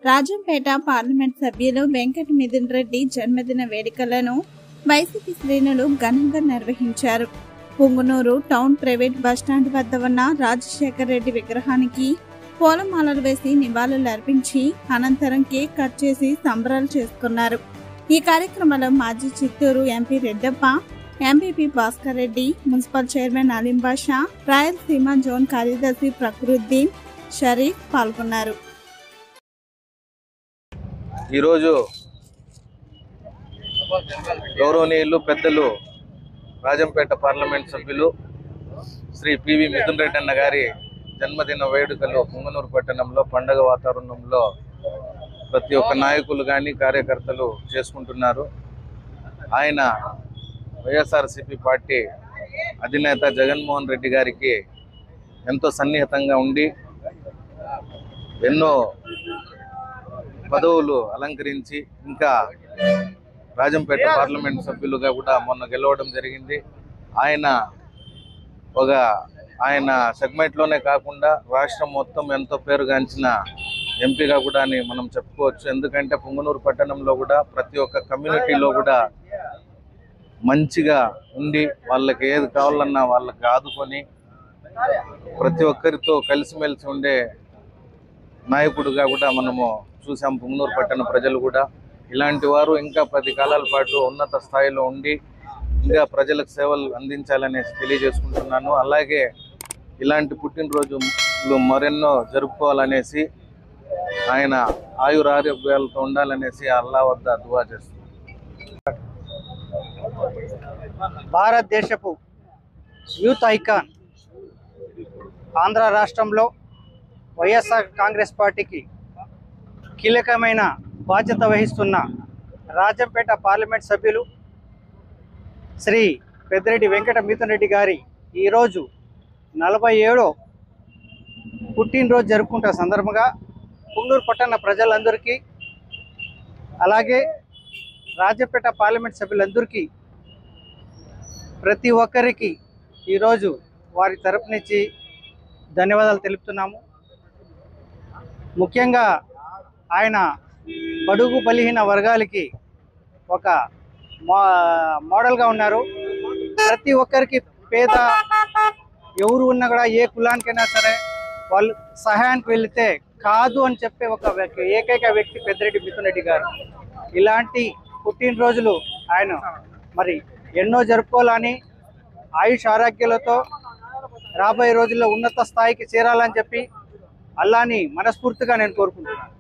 Rajampet parliament సభ్యులు వెంకట మిథున్ రెడ్డి జన్మదిన వేడుకలను వైసీపీ శ్రేణులు ఘనంగా నిర్వహించారు. పుంగనూరు టౌన్ ప్రైవేట్ బస్టాండ్ వద్ద ఉన్న రాజశేఖర్ రెడ్డి విగ్రహానికి పూలమాలలు వేసి నివాళులు అర్పించి అనంతరం కేక్ కట్ చేసి సంబరాలు చేసుకున్నారు. ఈ కార్యక్రమంలో మాజీ Chittoor MP Reddappa, MPP Bhaskar Reddy, municipal chairman Aleem Basha, Rayalaseema zone కార్యదర్శి ప్రకృద్దీన్ షరీఫ్ పాల్గొన్నారు. ఈరోజు గౌరవనీయులు పెద్దలు రాజంపేట పార్లమెంట్ సభ్యులు శ్రీ పివి మిథున్ రెడ్డి అన్న గారి జన్మదిన వేడుకలు పుంగనూరు పట్టణంలో పండగ వాతావరణంలో ప్రతి ఒక్క నాయకులు కానీ కార్యకర్తలు చేసుకుంటున్నారు. ఆయన వైఎస్ఆర్సీపీ పార్టీ అధినేత జగన్మోహన్ రెడ్డి గారికి ఎంతో సన్నిహితంగా ఉండి ఎన్నో పదవులు అలంకరించి ఇంకా రాజంపేట పార్లమెంట్ సభ్యులుగా కూడా మొన్న గెలవడం జరిగింది. ఆయన సెగ్మెంట్లోనే కాకుండా రాష్ట్రం మొత్తం ఎంతో పేరుగాంచిన ఎంపీగా కూడా అని మనం చెప్పుకోవచ్చు. ఎందుకంటే పుంగనూరు పట్టణంలో కూడా ప్రతి ఒక్క కమ్యూనిటీలో కూడా మంచిగా ఉండి వాళ్ళకి ఏది కావాలన్నా వాళ్ళకి ఆదుకొని ప్రతి ఒక్కరితో కలిసిమెలిసి ఉండే నాయకుడుగా కూడా మనము చూసాం. పుంగనూరు పట్టణ ప్రజలు కూడా ఇలాంటి వారు ఇంకా 10 కాలాల పాటు ఉన్నత స్థాయిలో ఉండి ఇంకా ప్రజలకు సేవలు అందించాలనేసి తెలియజేసుకుంటున్నాను. అలాగే ఇలాంటి పుట్టినరోజులు మరెన్నో జరుపుకోవాలనేసి ఆయన ఆయురారోగ్యాలతో ఉండాలనేసి అల్లా వద్ద దువా చేస్తున్నాను. భారతదేశపు యూత్ ఐకాన్ ఆంధ్ర రాష్ట్రంలో వైఎస్ఆర్ కాంగ్రెస్ పార్టీకి కీలకమైన బాధ్యత వహిస్తున్న రాజంపేట పార్లమెంట్ సభ్యులు శ్రీ పెద్దిరెడ్డి వెంకట మిథున్ రెడ్డి గారి ఈరోజు 47వ పుట్టినరోజు జరుపుకుంటున్న సందర్భంగా పుంగనూరు పట్టణ ప్రజలందరికీ అలాగే రాజంపేట పార్లమెంట్ సభ్యులందరికీ ప్రతి ఒక్కరికి ఈరోజు వారి తరపు నుంచి ధన్యవాదాలు తెలుపుతున్నాము. ముఖ్యంగా ఆయన బడుగు బలహీన వర్గాలకి ఒక మోడల్గా ఉన్నారు. ప్రతి ఒక్కరికి పేద ఎవరు ఉన్నా కూడా ఏ కులానికైనా సరే వాళ్ళు సహాయానికి వెళితే కాదు అని చెప్పే ఒక ఏకైక వ్యక్తి పెద్దిరెడ్డి మిథున్ రెడ్డి గారు. ఇలాంటి పుట్టినరోజులు ఆయన మరి ఎన్నో జరుపుకోవాలని ఆయుష్ ఆరోగ్యాలతో రాబోయే రోజుల్లో ఉన్నత స్థాయికి చేరాలని చెప్పి అల్లాని మనస్ఫూర్తిగా నేను కోరుకుంటున్నాను.